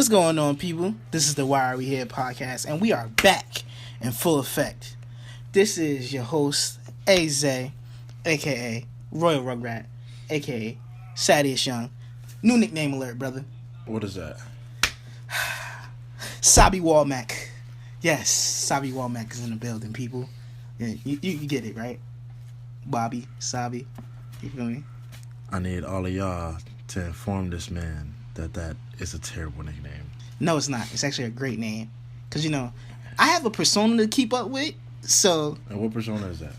What's going on, people? This is the Why Are We Here podcast, and we are back in full effect. This is your host, AyeeXay, a.k.a. Royal Rugrat, a.k.a. Saddiest Young. New nickname alert, brother. What is that? Sabi Walmack. Yes, Sabi Walmack is in the building, people. Yeah, you get it, right? Bobby, Sabi. You feel me? I need all of y'all to inform this man that is a terrible nickname. No, it's not. It's actually a great name. Because, I have a persona to keep up with, so... And what persona is that?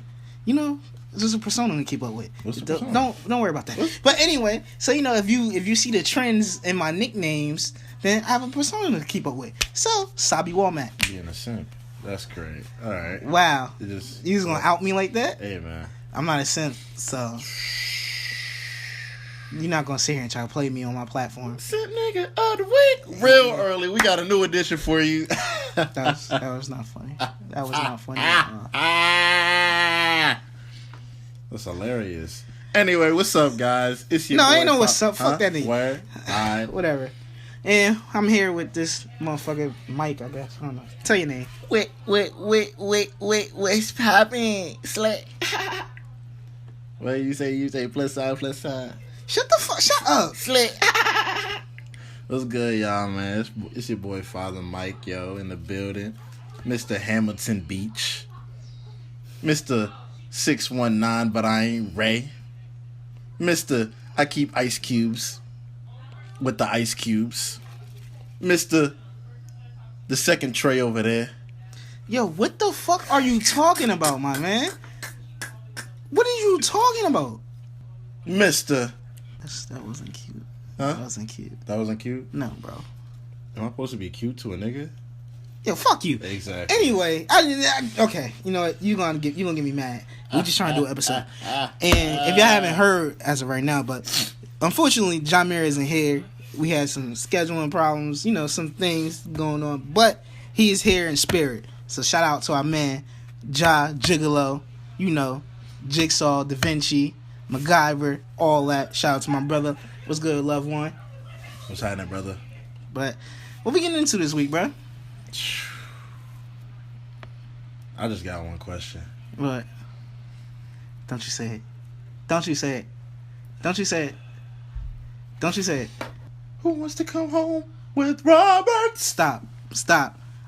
There's a persona to keep up with. What's the persona? Don't worry about that. But anyway, so, if you see the trends in my nicknames, then I have a persona to keep up with. So, Sabi Walmack. Being a simp. That's great. All right. Wow. You just going to out me like that? Hey, man. I'm not a simp, so... You're not going to sit here and try to play me on my platform. Simp nigga of the week. Real early. We got a new edition for you. That was not funny. That was not funny. That's hilarious. Anyway, what's up, guys? It's your boy, I ain't know what's up. Fuck that nigga. Word? Alright. Whatever. And I'm here with this motherfucker, Mike, I guess. I don't know. Tell your name. Wait, what's poppin'? Slick. What you say plus side. Shut up. Slick. What's good, y'all, man? It's your boy, Father Mike, yo, in the building. Mr. Hamilton Beach. Mr. 619, but I ain't Ray. Mr. I keep ice cubes with the ice cubes. Mr. the second tray over there. Yo, what the fuck are you talking about, my man? What are you talking about? Mr. That wasn't cute. Huh? That wasn't cute. That wasn't cute? No, bro. Am I supposed to be cute to a nigga? Yo, fuck you. Exactly. Anyway, okay. You know what? You gonna get me mad. We just trying to do an episode. And if y'all haven't heard as of right now, but unfortunately, John Mayer isn't here. We had some scheduling problems. Some things going on. But he is here in spirit. So shout out to our man, Ja Gigolo. Jigsaw, Da Vinci, MacGyver, all that. Shout out to my brother. What's good, loved one? What's happening, brother? But what we getting into this week, bro? I just got one question. What? Don't you say it. Don't you say it. Don't you say it. Don't you say it. Who wants to come home with Robert? Stop.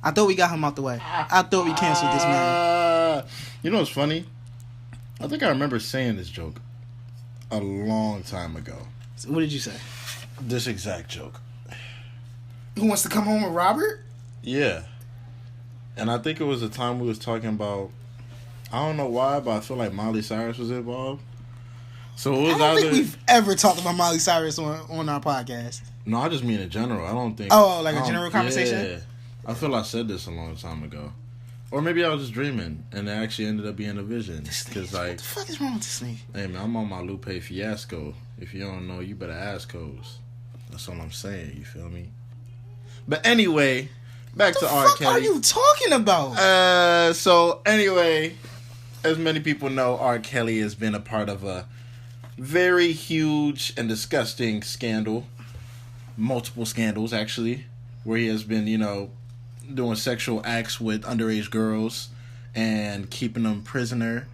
I thought we got him out the way. I thought we canceled this man. You know what's funny? I think I remember saying this joke a long time ago. What did you say? This exact joke. Who wants to come home with Robert? Yeah. And I think it was the time we was talking about, I don't know why, but I feel like Miley Cyrus was involved. So it was I don't think we've ever talked about Miley Cyrus on our podcast. No, I just mean in general. I don't think. Oh, like a general conversation? Yeah. I feel I said this a long time ago. Or maybe I was just dreaming, and it actually ended up being a vision. Because, what the fuck is wrong with this nigga? Hey, man, I'm on my Lupe Fiasco. If you don't know, you better ask hoes. That's all I'm saying, you feel me? But anyway, back to R. Kelly. What are you talking about? So, anyway, as many people know, R. Kelly has been a part of a very huge and disgusting scandal. Multiple scandals, actually, where he has been, doing sexual acts with underage girls and keeping them prisoner,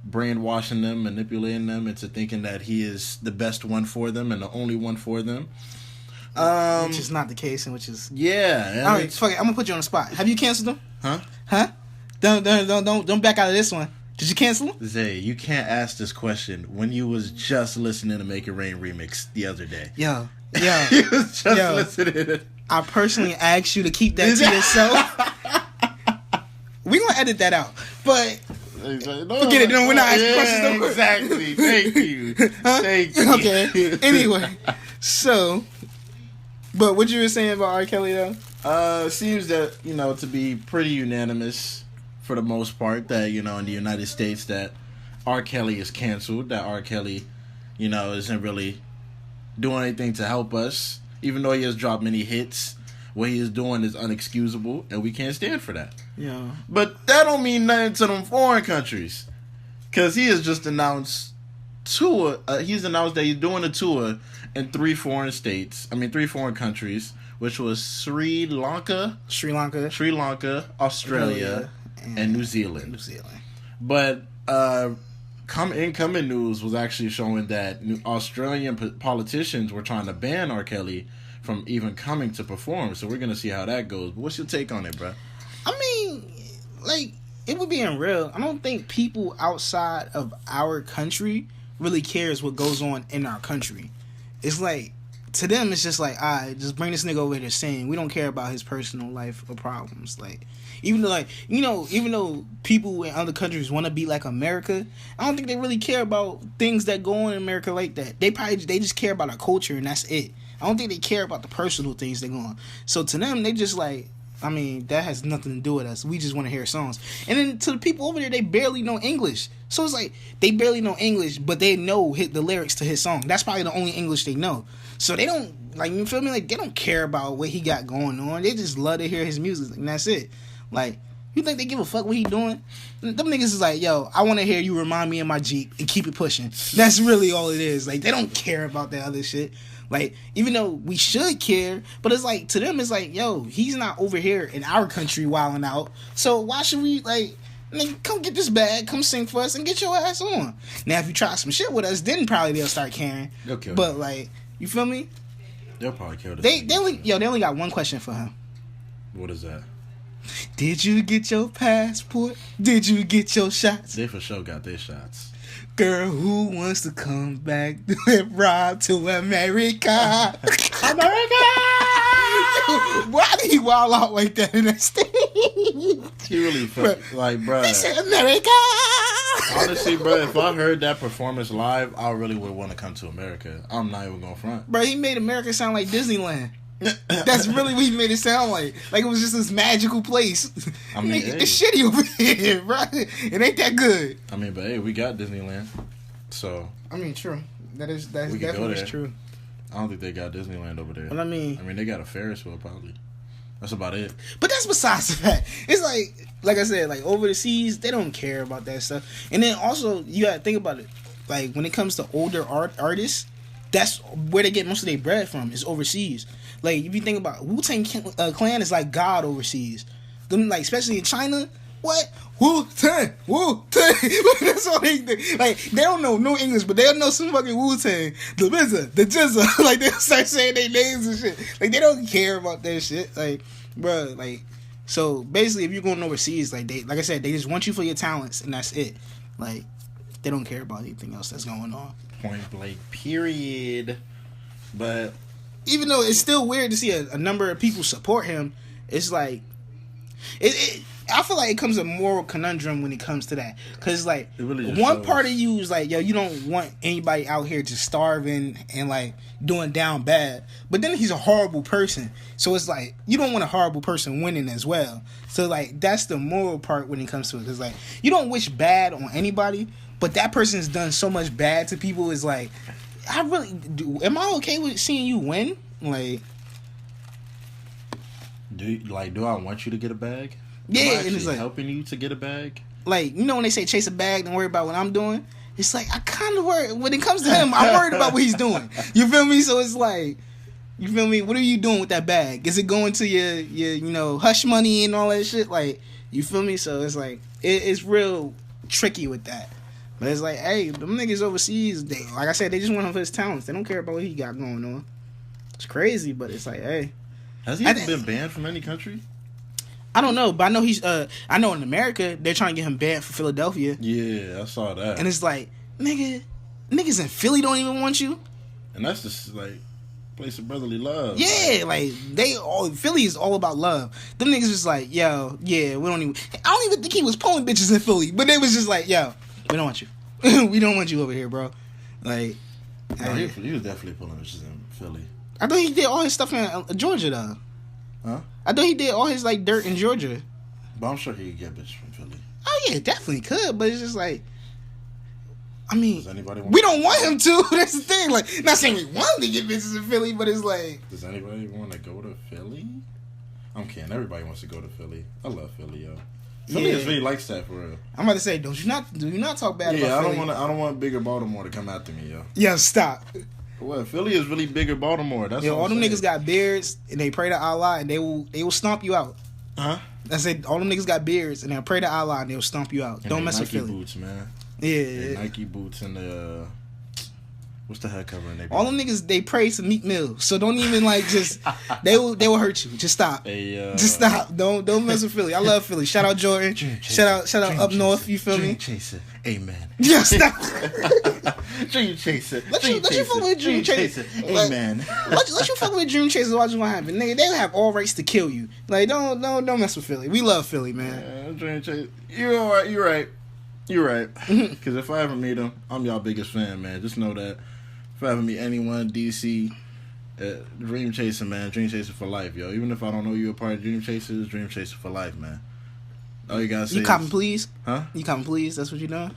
brainwashing them, manipulating them into thinking that he is the best one for them and the only one for them. Which is not the case, and which is... Yeah. All right, fuck it. I'm going to put you on the spot. Have you canceled them? Huh? Don't back out of this one. Did you cancel them? Zay, you can't ask this question when you was just listening to Make It Rain remix the other day. Yo. You was just listening. I personally asked you to keep that to yourself. We gonna edit that out, but forget it. No, we're not asking questions. No. Exactly. Thank you. Thank you. Okay. Anyway, so, but what you were saying about R. Kelly though? Seems that to be pretty unanimous for the most part that in the United States that R. Kelly is canceled. That R. Kelly, isn't really doing anything to help us. Even though he has dropped many hits, what he is doing is unexcusable, and we can't stand for that. Yeah. But that don't mean nothing to them foreign countries. Because he has just announced tour. He's announced that he's doing a tour in 3 foreign countries, which was Sri Lanka, Australia, and New Zealand. But incoming news was actually showing that Australian politicians were trying to ban R. Kelly from even coming to perform. So we're gonna see how that goes. But what's your take on it, bro? I mean, like, it would be unreal. I don't think people outside of our country really cares what goes on in our country. It's like, to them, it's just like, all right, just bring this nigga over here to sing. We don't care about his personal life or problems. Like, even though people in other countries want to be like America, I don't think they really care about things that go on in America like that. They just care about our culture, and that's it. I don't think they care about the personal things that go on. So to them, they just like, I mean, that has nothing to do with us. We just want to hear songs. And then to the people over there, they barely know English. So it's like, they barely know English, but they know the lyrics to his song. That's probably the only English they know. So they don't, like, you feel me? Like, they don't care about what he got going on. They just love to hear his music, and that's it. Like, you think they give a fuck what he doing? Them niggas is like, yo, I want to hear you remind me of my Jeep and keep it pushing. That's really all it is. Like, they don't care about that other shit. Like, even though we should care, but it's like, to them, it's like, yo, he's not over here in our country wilding out. So why should we, like, nigga, come get this bag, come sing for us, and get your ass on. Now, if you try some shit with us, then probably they'll start caring. They'll kill but, you. like, you feel me? They'll probably kill this. They only got one question for him. What is that? Did you get your passport? Did you get your shots? They for sure got their shots. Girl, who wants to come back and ride to America? America! Why did he wild out like that in that stage? He really felt like, bruh. He said America! Honestly, bruh, if I heard that performance live, I really would want to come to America. I'm not even gonna front. Bro, he made America sound like Disneyland. That's really what he made it sound like. Like it was just this magical place. I mean, it's shitty over here, bro. It ain't that good. I mean, but hey, we got Disneyland, so. I mean, true. That's definitely true. I don't think they got Disneyland over there. But I mean, they got a Ferris wheel probably. That's about it. But that's besides the fact. It's like I said, like over the seas, they don't care about that stuff. And then also, you gotta think about it. Like when it comes to older artists, that's where they get most of their bread from. Is overseas. Like if you think about Wu-Tang Clan is like God overseas. Them like especially in China. What? Wu-Tang. That's all they think. Like they don't know no English, but they'll know some fucking Wu-Tang. The RZA, the Jizza. Like they'll start saying their names and shit. Like they don't care about that shit. Like, bro, like so basically if you're going overseas, like I said, they just want you for your talents and that's it. Like they don't care about anything else that's going on. Point blank, period. But even though it's still weird to see a number of people support him, it's like I feel like it comes a moral conundrum when it comes to that, because like really one part of you is like, yo, you don't want anybody out here just starving and like doing down bad, but then he's a horrible person, so it's like you don't want a horrible person winning as well. So like that's the moral part when it comes to it, because like you don't wish bad on anybody, but that person's done so much bad to people. Is like, I really do. Am I okay with seeing you win? Like, do I want you to get a bag? Yeah, and it's like helping you to get a bag. Like, you know when they say chase a bag, don't worry about what I'm doing. It's like I kind of worry when it comes to him. I'm worried about what he's doing. You feel me? So it's like, you feel me? What are you doing with that bag? Is it going to your hush money and all that shit? Like, you feel me? So it's like it's real tricky with that. But it's like, hey, them niggas overseas, they, like I said, they just want him for his talents. They don't care about what he got going on. It's crazy, but it's like, hey. Has he ever been banned from any country? I don't know, but I know I know in America, they're trying to get him banned for Philadelphia. Yeah, I saw that. And it's like, niggas in Philly don't even want you. And that's just like place of brotherly love. Yeah, like Philly is all about love. Them niggas just like, yo, yeah, we don't even. I don't even think he was pulling bitches in Philly, but they was just like, yo, we don't want you. We don't want you over here, bro. Like, no, he was definitely pulling bitches in Philly. I thought he did all his stuff in Georgia though. Huh? I thought he did all his like dirt in Georgia. But I'm sure he could get bitches from Philly. Oh yeah, definitely could, but it's just like, I mean, we don't want him to. That's the thing. Like, not saying we want to get bitches in Philly, but it's like, does anybody want to go to Philly? I'm kidding. Everybody wants to go to Philly. I love Philly, yo. Philly really likes that for real. I'm about to say, do you not talk bad about Philly. I don't want bigger Baltimore to come after me, yo. Yeah, stop. What? Philly is really bigger Baltimore. That's all them niggas got beards and they pray to Allah and they will stomp you out. Huh? I said all them niggas got beards and they'll pray to Allah and they'll stomp you out. And Don't mess Nike with Philly. Boots, man. Yeah. Nike boots and the what's the head covering? All them niggas they pray to Meek Mill, so don't even like just they will hurt you. Just stop. Just stop. Don't mess with Philly. I love Philly. Shout out Jordan. Shout out up north. You feel me? Dream Chaser. Amen. Yeah, stop. Dream Chaser. Let you fuck with Dream Chaser. Amen. Let you fuck with Dream Chaser. Watch what happen. Nigga, they have all rights to kill you. Like don't mess with Philly. We love Philly, man. Dream Chaser. You're all right. You're right. Because if I ever meet him, I'm y'all biggest fan, man. Just know that. If I ever meet anyone in DC, Dream Chaser, man. Dream Chaser for life, yo. Even if I don't know you a part of Dream Chaser, it's Dream Chaser for life, man. All you gotta say You copy, please? Huh? You copy, please? That's what you doing?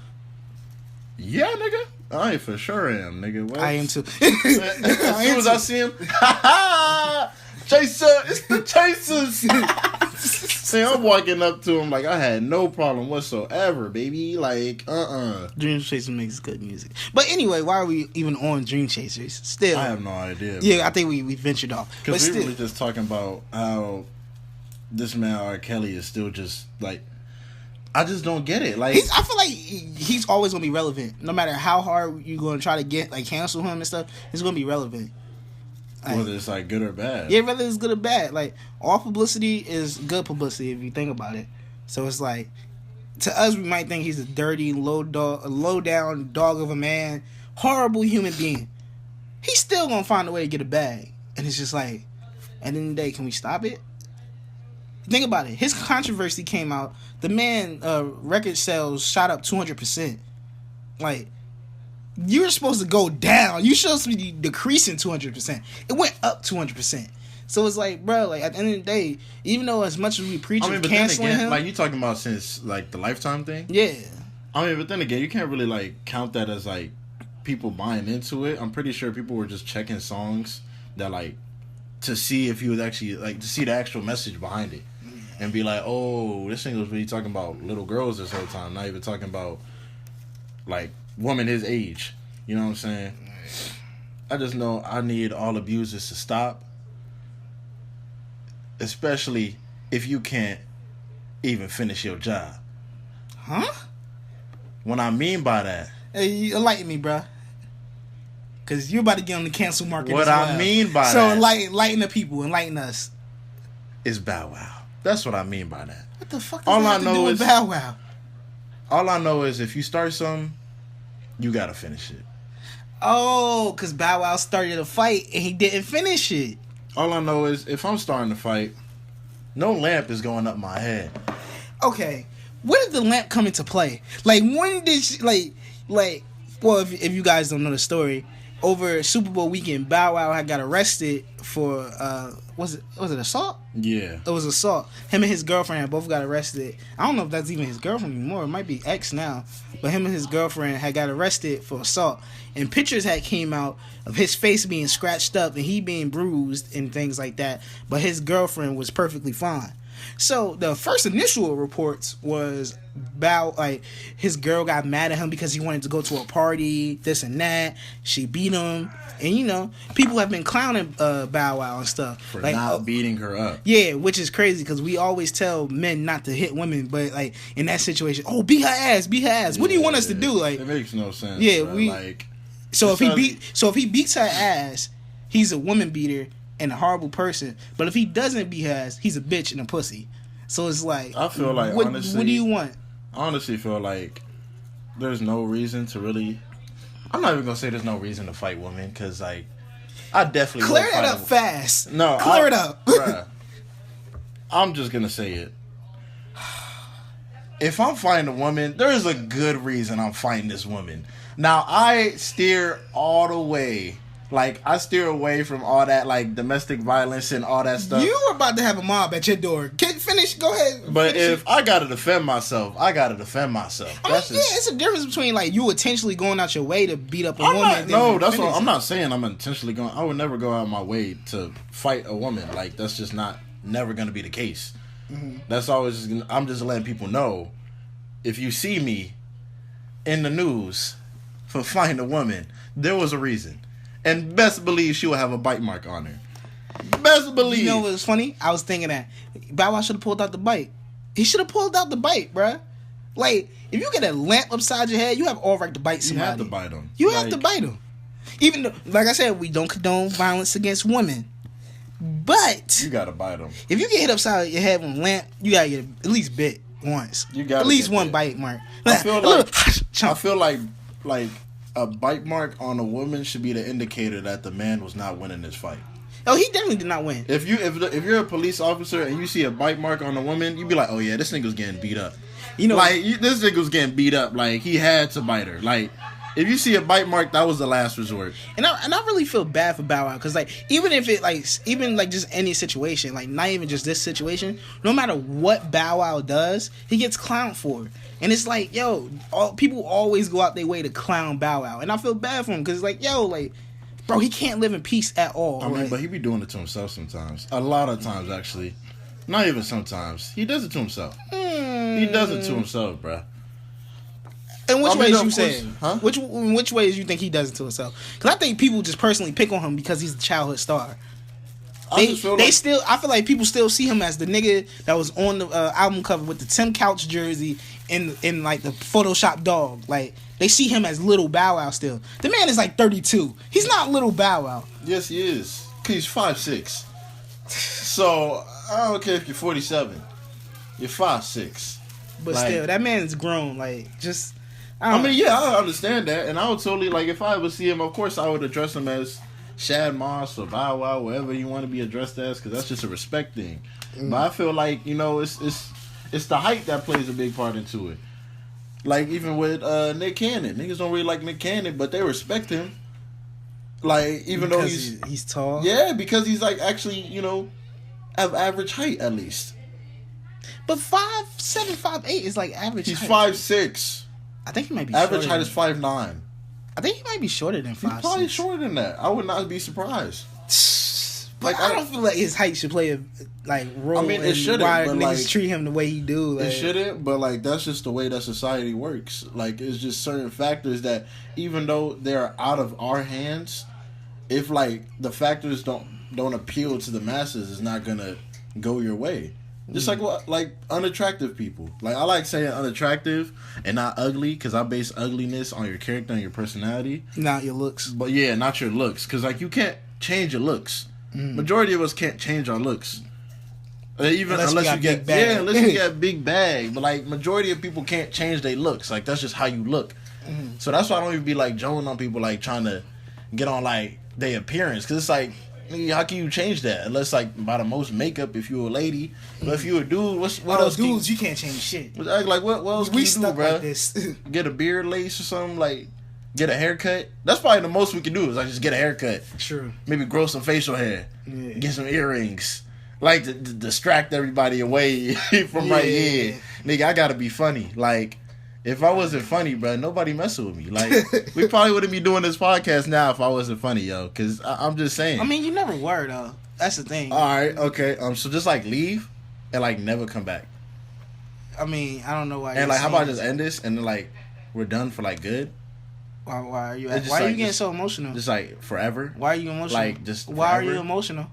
Yeah, nigga. I for sure am, nigga. What? I am too. As soon as I see him, Chaser, it's the Chasers. See, I'm walking up to him like I had no problem whatsoever, baby. Like, Dream Chaser makes good music. But anyway, why are we even on Dream Chasers? Still, I have no idea. Yeah, man. I think we ventured off. Because we really just talking about how this man R. Kelly is still just like, I just don't get it. Like, I feel like he's always gonna be relevant, no matter how hard you're gonna try to get cancel him and stuff. He's gonna be relevant. Whether it's like good or bad. Yeah, whether it's good or bad. Like, all publicity is good publicity if you think about it. So it's like, to us, we might think he's a dirty, low down dog of a man, horrible human being. He's still gonna find a way to get a bag. And it's just like, at the end of the day, can we stop it? Think about it. His controversy came out. The man record sales shot up 200%. Like, you're supposed to go down. You're supposed to be decreasing 200%. It went up 200%. So it's like, bro, like at the end of the day, even though as much as we preach of canceling him, like you talking about since like the Lifetime thing. Yeah. I mean, but then again, you can't really like count that as like people buying into it. I'm pretty sure people were just checking songs that like to see if he was actually like to see the actual message behind it, and be like, oh, this thing was really talking about little girls this whole time, not even talking about like woman his age. You know what I'm saying? I just know I need all abusers to stop, especially if you can't even finish your job. Huh? What I mean by that, hey, enlighten me, bro. Because you're about to get on the cancel market. What as well. I mean by so that, enlighten the people, enlighten us. Is Bow Wow. That's what I mean by that. What the fuck does that have to do with Bow Wow? All I know is if you start something, you gotta finish it. Oh, because Bow Wow started a fight and he didn't finish it. All I know is if I'm starting to fight, no lamp is going up my head. Okay, where did the lamp come into play? Like, when did she, well, if you guys don't know the story, over Super Bowl weekend, Bow Wow had got arrested for was it assault? Yeah, it was assault. Him and his girlfriend had both got arrested. I don't know if that's even his girlfriend anymore. It might be ex now. But him and his girlfriend had got arrested for assault, and pictures had came out of his face being scratched up and he being bruised and things like that. But his girlfriend was perfectly fine. So the first initial reports was his girl got mad at him because he wanted to go to a party, this and that. She beat him, and people have been clowning Bow Wow and stuff for not beating her up. Yeah, which is crazy because we always tell men not to hit women, but like in that situation, beat her ass. Yeah, what do you want us to do? Like, it makes no sense. Yeah, bro. So if he beats her ass, he's a woman beater and a horrible person. But if he doesn't beat her ass, he's a bitch and a pussy. So it's like, I feel like honestly, what do you want? I honestly feel like there's no reason to really. I'm not even gonna say there's no reason to fight women because like I definitely clear that up fast. No, clear it up. Bruh, I'm just gonna say it. If I'm fighting a woman, there is a good reason I'm fighting this woman. Now I steer all the way. Like, I steer away from all that, like, domestic violence and all that stuff. You were about to have a mob at your door. Go ahead. But if I gotta defend myself, I gotta defend myself. It's a difference between, like, you intentionally going out your way to beat up a woman. I'm not saying I'm intentionally going. I would never go out of my way to fight a woman. Like, that's just never gonna be the case. That's always. I'm just letting people know. If you see me in the news for fighting a woman, there was a reason, and best believe she will have a bite mark on her. Best believe. You know what's funny? I was thinking that Bow Wow should have pulled out the bite. He should have pulled out the bite, bruh. Like, if you get a lamp upside your head, you have all right to bite somebody. You have to bite him. You have to bite him. Even though, like I said, we don't condone violence against women. But you gotta bite him. If you get hit upside your head with a lamp, you gotta get at least bit once. You got at least one bite mark. I feel like a bite mark on a woman should be the indicator that the man was not winning this fight. Oh, he definitely did not win. If you're a police officer and you see a bite mark on a woman, you be like, oh yeah, this nigga was getting beat up. You know, like this nigga was getting beat up. Like he had to bite her. Like if you see a bite mark, that was the last resort. And I really feel bad for Bow Wow because like even just any situation, like not even just this situation, no matter what Bow Wow does, he gets clowned for. And it's like, yo, people always go out their way to clown Bow Wow, and I feel bad for him because it's like, yo, like. Bro, he can't live in peace at all. I mean, but he be doing it to himself sometimes. A lot of times, actually. Not even sometimes. He does it to himself. He does it to himself, bro. In which ways you saying? Huh? In which ways you think he does it to himself? Because I think people just personally pick on him because he's a childhood star. I feel like people still see him as the nigga that was on the album cover with the Tim Couch jersey in like the Photoshop dog. Like they see him as little Bow Wow still. The man is like 32. He's not little Bow Wow. Yes, he is. He's 5'6". So I don't care if you're 47. You're 5'6". But like, still, that man's grown. Like just. I mean, yeah, I understand that, and I would totally like if I ever see him. Of course, I would address him as Shad Moss or Bow Wow, whatever you want to be addressed as, because that's just a respect thing. But I feel like it's the height that plays a big part into it. Like even with Nick Cannon, niggas don't really like Nick Cannon, but they respect him. Like even though he's tall, yeah, because he's like actually of average height at least. But 5'7", 5'8" is like average. He's height. 5'6". I think he might be average height is 5'9". I think he might be shorter than 5'6". He's probably shorter than that. I would not be surprised. Like I don't feel like his height should play a role. I mean, it shouldn't. Why niggas like, treat him the way he do? Like, it shouldn't. But like that's just the way that society works. Like it's just certain factors that even though they're out of our hands, if like the factors don't appeal to the masses, it's not gonna go your way. Just like unattractive people. Like I like saying unattractive and not ugly because I base ugliness on your character and your personality, not your looks. But yeah, not your looks, because like you can't change your looks. Majority of us can't change our looks, even unless you get big bag. But like majority of people can't change their looks. Like that's just how you look. So that's why I don't even be like joning on people like trying to get on like their appearance, because it's like. How can you change that? Unless like by the most makeup if you're a lady. But if you're a dude, what else? Dudes, you can't change shit. Like what else can you do, bro? Like this. Get a beard lace or something, like get a haircut. That's probably the most we can do is like just get a haircut. True. Maybe grow some facial hair. Yeah. Get some earrings. Like to distract everybody away from right here. Nigga, I gotta be funny. Like if I wasn't funny, bro, nobody messing with me. Like, we probably wouldn't be doing this podcast now if I wasn't funny, yo. Because I'm just saying. I mean, you never were, though. That's the thing. All right, okay. So just, like, leave and, like, never come back. I mean, I don't know why. And, like, how about I just end this and then, like, we're done for, like, good? Why are you getting so emotional? Just, like, forever? Why are you emotional? Like, just Why are you emotional?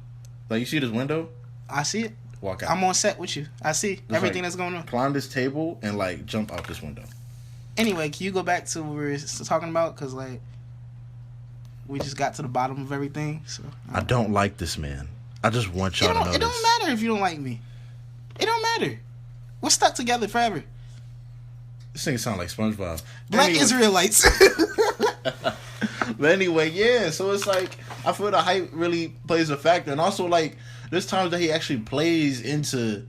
Like, you see this window? I see it. Walk out. I'm on set with you. I see just everything that's going on. Climb this table and, like, jump out this window. Anyway, can you go back to what we were talking about? Because, like, we just got to the bottom of everything. So I don't like this man. I just want y'all to know it don't matter if you don't like me. It don't matter. We're stuck together forever. This thing sound like SpongeBob. Black Israelites. But anyway, yeah. So it's like, I feel the hype really plays a factor. And also, like, there's times that he actually plays into...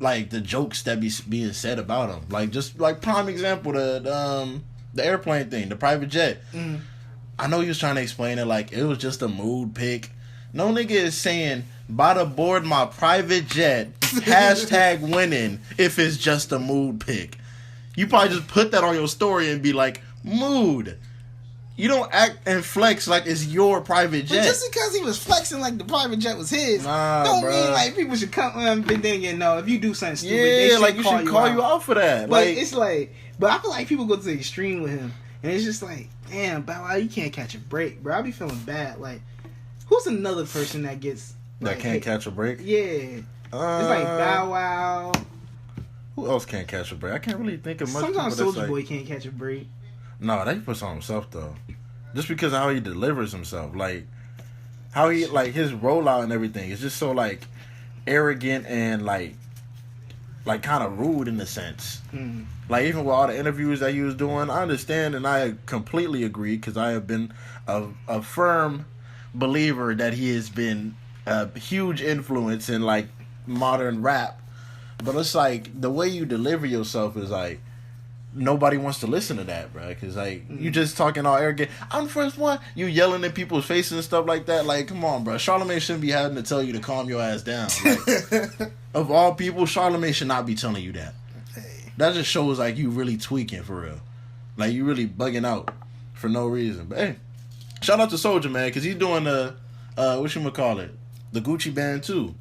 like the jokes that be being said about him, like just like prime example the airplane thing, the private jet. I know he was trying to explain it like it was just a mood pick. No nigga is saying about to board my private jet hashtag winning if it's just a mood pick. You probably just put that on your story and be like mood. you don't act and flex like it's your private jet. But just because he was flexing like the private jet was his, don't mean like people should come. But then again, no, if you do something stupid, they should like you should call you out for that. But like it's like, but I feel like people go to the extreme with him, and it's just like, damn, Bow Wow, you can't catch a break, bro. I be feeling bad. Like, who's another person that gets that can't catch a break? Yeah, it's like Bow Wow. Who else can't catch a break? I can't really think of much. Sometimes Soulja Boy can't catch a break. No, that he puts on himself though. Just because of how he delivers himself, like how he like his rollout and everything is just so like arrogant and like kind of rude in a sense. Like even with all the interviews that he was doing, I understand and I completely agree because I have been a firm believer that he has been a huge influence in like modern rap. But it's like the way you deliver yourself is like nobody wants to listen to that, bro. Because like you just talking all arrogant. I'm the first one. You yelling in people's faces and stuff like that. Like, come on, bro. Charlamagne shouldn't be having to tell you to calm your ass down. Like, of all people, Charlamagne should not be telling you that. That just shows like you really tweaking for real. Like you really bugging out for no reason. But hey, shout out to Soulja, man, because he's doing the whatchamacallit, the Gucci band too.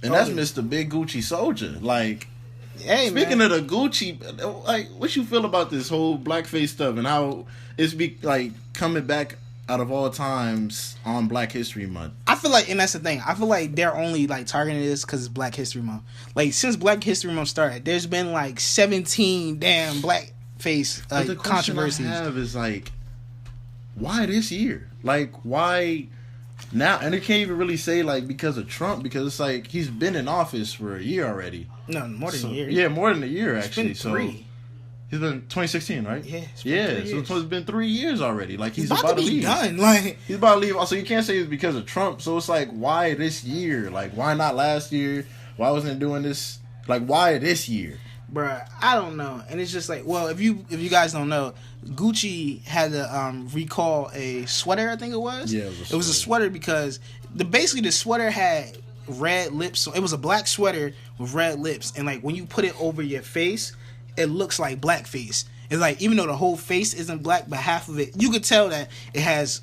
And that's Mr. Big Gucci Soulja. Like, hey, speaking of the Gucci, like, what you feel about this whole blackface stuff and how it's like coming back out of all times on Black History Month? I feel like, and that's the thing, I feel like they're only like targeting this because it's Black History Month. Like since Black History Month started, there's been like 17 damn blackface controversies. I have is like, why this year? Like, why now? And they can't even really say like because of Trump, because it's like he's been in office for a year already. No, more than a year. Yeah, more than a year actually. It's been 3. He's been 2016, right? Yeah. So it's been 3 years already. Like he's about to leave. Done. Like he's about to leave. So you can't say it's because of Trump. So it's like, why this year? Like why not last year? Why wasn't it doing this? Like why this year? Bruh, I don't know. And it's just like, well, if you guys don't know, Gucci had to recall a sweater, I think it was. Yeah, it was a sweater because basically the sweater had red lips. So it was a black sweater with red lips, and like when you put it over your face, it looks like blackface. It's like even though the whole face isn't black, but half of it, you could tell that it has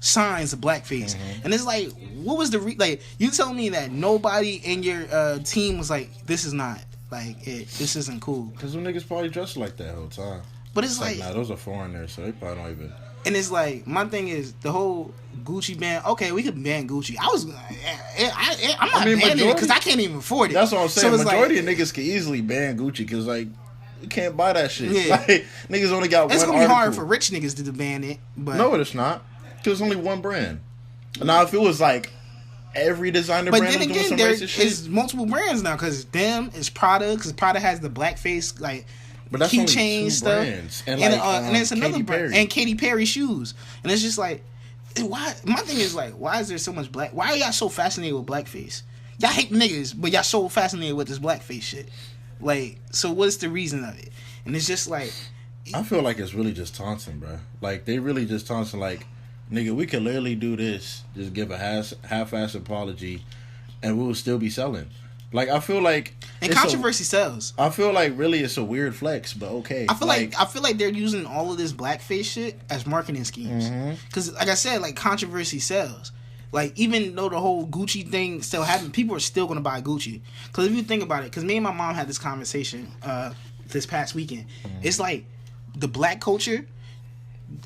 signs of blackface. And it's like, what was the like? You tell me that nobody in your team was like, this is not like it. This isn't cool. Because them niggas probably dressed like that whole time. But it's like nah, those are foreigners, so they probably don't even. And it's like, my thing is the whole Gucci ban. Okay, we could ban Gucci. I'm not banning it because I can't even afford it. That's what I'm saying. So majority of niggas can easily ban Gucci because like you can't buy that shit. Yeah. Like, niggas only got it's one. It's gonna be hard for rich niggas to ban it. But no, it's not. Because it's only one brand. Now, if it was like every designer brand was doing some racist shit, is multiple brands now because them is Prada, because Prada has the blackface like. But that's keychain stuff, brands. and like, it's another Katy brand, Perry. and Katy Perry shoes, and it's just like, why? My thing is like, why is there so much black? Why are y'all so fascinated with blackface? Y'all hate niggas, but y'all so fascinated with this blackface shit. Like, so what's the reason of it? And it's just like, I feel like it's really just taunting, bro. Like they really just taunting. Like, nigga, we could literally do this, just give a half-ass apology, and we will still be selling. Like I feel like, and controversy sells. I feel like really it's a weird flex, but okay. I feel like they're using all of this blackface shit as marketing schemes. Because like I said, like controversy sells. Like even though the whole Gucci thing still happened, people are still gonna buy Gucci. Because if you think about it, because me and my mom had this conversation this past weekend. It's like the black culture,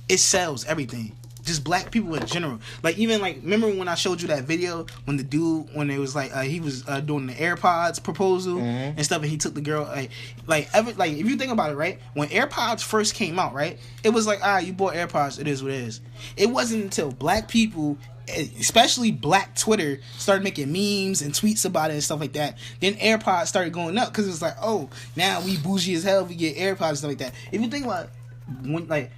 it sells everything. Just black people in general. Like even like, remember when I showed you that video when the dude, when it was like he was doing the AirPods proposal and stuff, and he took the girl like if you think about it, right, when AirPods first came out, right, it was like, you bought AirPods, it is what it is. It wasn't until black people, especially black Twitter, started making memes and tweets about it and stuff like that, then AirPods started going up because it was like, oh, now we bougie as hell, we get AirPods and stuff like that. If you think about when like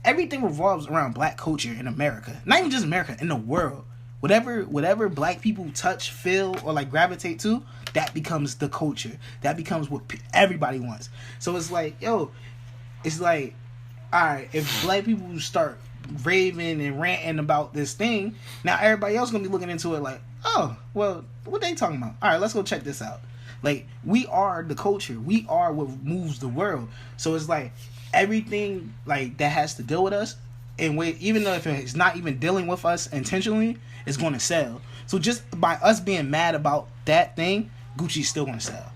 everything revolves around black culture in America. Not even just America, in the world. Whatever black people touch, feel, or like gravitate to, that becomes the culture. That becomes what everybody wants. So it's like, it's like, alright, if black people start raving and ranting about this thing, now everybody else gonna be looking into it like, oh, well, what they talking about? Alright, let's go check this out. Like, we are the culture. We are what moves the world. So it's like, everything like that has to deal with us, and even though if it's not even dealing with us intentionally, it's going to sell. So just by us being mad about that thing, Gucci's still going to sell.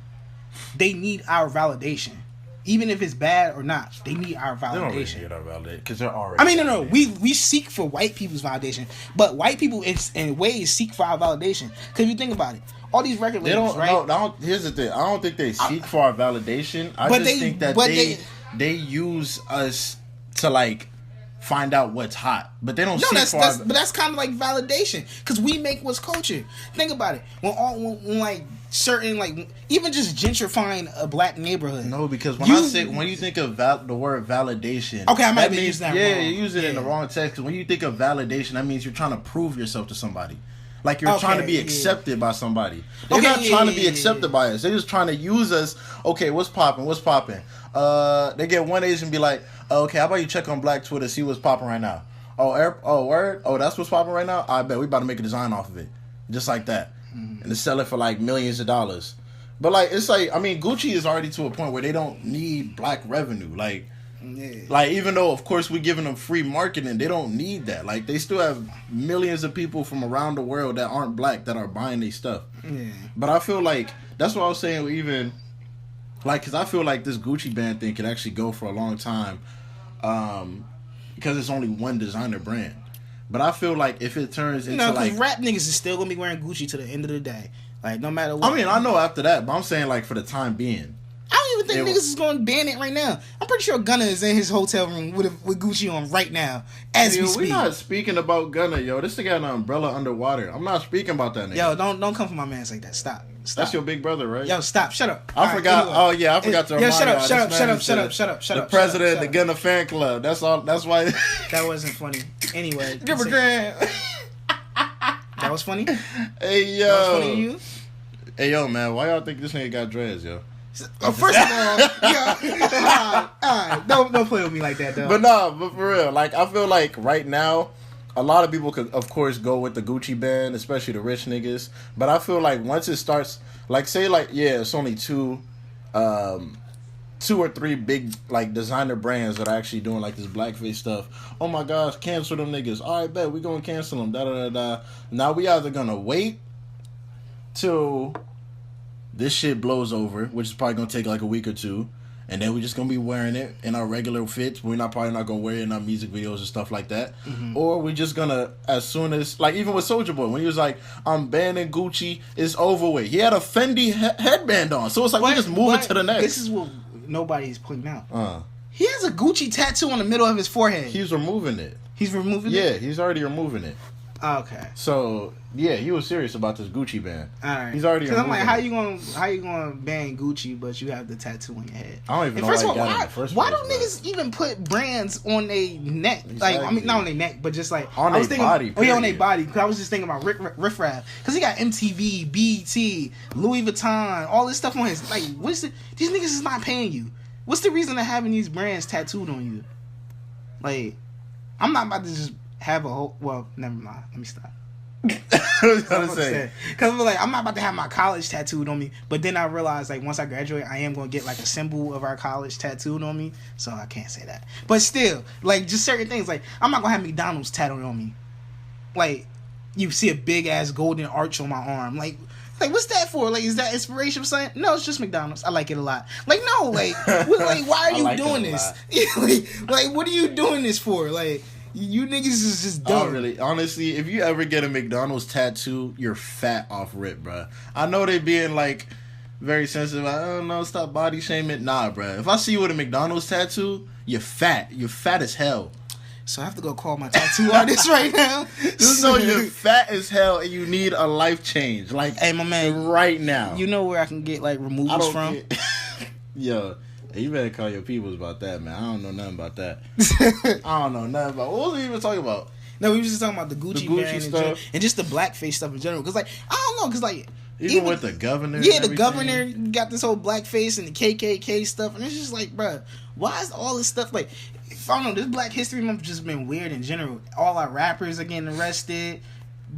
They need our validation. Even if it's bad or not, they need our validation. They don't really need our validation because they're already. I mean, no. We seek for white people's validation, but white people, in ways, seek for our validation. Because if you think about it, all these record labels, right? No, here's the thing. I don't think they seek for our validation. I just think that they use us to like find out what's hot, but they don't. But that's kind of like validation because we make what's culture. Think about it. When like certain like even just gentrifying a black neighborhood. No, because when you think of the word validation, okay, I might be using that wrong. Yeah, you use it in the wrong text. Because when you think of validation, that means you're trying to prove yourself to somebody. Like you're trying to be accepted by somebody. They're not trying to be accepted by us. They're just trying to use us. Okay, what's popping? What's popping? They get one Asian and be like, okay, how about you check on Black Twitter, see what's popping right now? Word? Oh, that's what's popping right now? I bet we about to make a design off of it. Just like that. And to sell it for like millions of dollars. But like, it's like, I mean, Gucci is already to a point where they don't need black revenue. Like, even though, of course, we're giving them free marketing, they don't need that. Like, they still have millions of people from around the world that aren't black that are buying their stuff. Yeah. But I feel like, that's what I was saying even, like, because I feel like this Gucci band thing could actually go for a long time because it's only one designer brand. But I feel like if it turns into like... rap niggas is still going to be wearing Gucci to the end of the day. Like, no matter what. I mean, I know after that, but I'm saying, like, for the time being. I don't even think niggas is going to ban it right now. I'm pretty sure Gunna is in his hotel room with Gucci on right now, as we speak. We're not speaking about Gunna, yo. This nigga got an umbrella underwater. I'm not speaking about that nigga. Yo, don't come for my mans like that. Stop. That's your big brother, right? Yo, stop. Shut up. I forgot. Anyway. Oh, yeah, I forgot to remind you. Shut up. The president of the Gunna fan club. That's all. That's why. That wasn't funny. Anyway. Give a grand. That was funny? Hey, yo. That was funny to you? Hey, yo, man. Why y'all think this nigga got dreads, yo? First of all, don't play with me like that, though. But for real, like, I feel like right now, a lot of people could, of course, go with the Gucci band, especially the rich niggas. But I feel like once it starts, like, say, like, yeah, it's only two or three big, like, designer brands that are actually doing, like, this blackface stuff. Oh, my gosh, cancel them niggas. All right, bet, we gonna cancel them, da-da-da-da. Now, we either gonna wait till this shit blows over, which is probably gonna take like a week or two, and then we're just gonna be wearing it in our regular fits. We're probably not gonna wear it in our music videos and stuff like that. Mm-hmm. Or we're just gonna, as soon as, like, even with Soulja Boy, when he was like, I'm banning Gucci, it's over with. He had a Fendi headband on, so it's like we just moving to the next. This is what nobody's pointing out. He has a Gucci tattoo on the middle of his forehead. He's removing it. He's removing it? Yeah, he's already removing it. Okay. So yeah, he was serious about this Gucci ban. All right. He's already. Because I'm like, how you gonna ban Gucci, but you have the tattoo on your head? I don't even know. First of all, why don't niggas even put brands on their neck? Exactly. Like, I mean, not on their neck, but just like on their body. Oh yeah, on their body. Because I was just thinking about Riff Raff. Because he got MTV, BET, Louis Vuitton, all this stuff on his. Like, these niggas is not paying you. What's the reason of having these brands tattooed on you? Like, I'm not about to just have a whole. Well, never mind. Let me stop. I was gonna say, because like, I'm not about to have my college tattooed on me, but then I realized, like, once I graduate, I am gonna get like a symbol of our college tattooed on me, so I can't say that. But still, like, just certain things, like, I'm not gonna have McDonald's tattooed on me. Like, you see a big ass golden arch on my arm, like what's that for? Like, is that inspiration for something? No, it's just McDonald's. I like it a lot. Like, no, like, why are you doing this? like, what are you doing this for? Like, you niggas is just dumb. Oh, really? Honestly, if you ever get a McDonald's tattoo, you're fat off rip, bro. I know they being, like, very sensitive. I don't know, stop body shaming. Nah, bro. If I see you with a McDonald's tattoo, you're fat. You're fat as hell. So I have to go call my tattoo artist right now. Just know you're fat as hell and you need a life change. Like, hey, my man, right now. You know where I can get, like, removals from? Yo. You better call your peoples about that, man. I don't know nothing about that. I don't know nothing about. What was we even talking about? No, we was just talking about the Gucci band stuff and just the blackface stuff in general. Because, like, I don't know, because, like, even with the governor. Yeah, the governor got this whole blackface and the KKK stuff, and it's just like, bruh, why is all this stuff like? I don't know. This Black History Month has just been weird in general. All our rappers are getting arrested.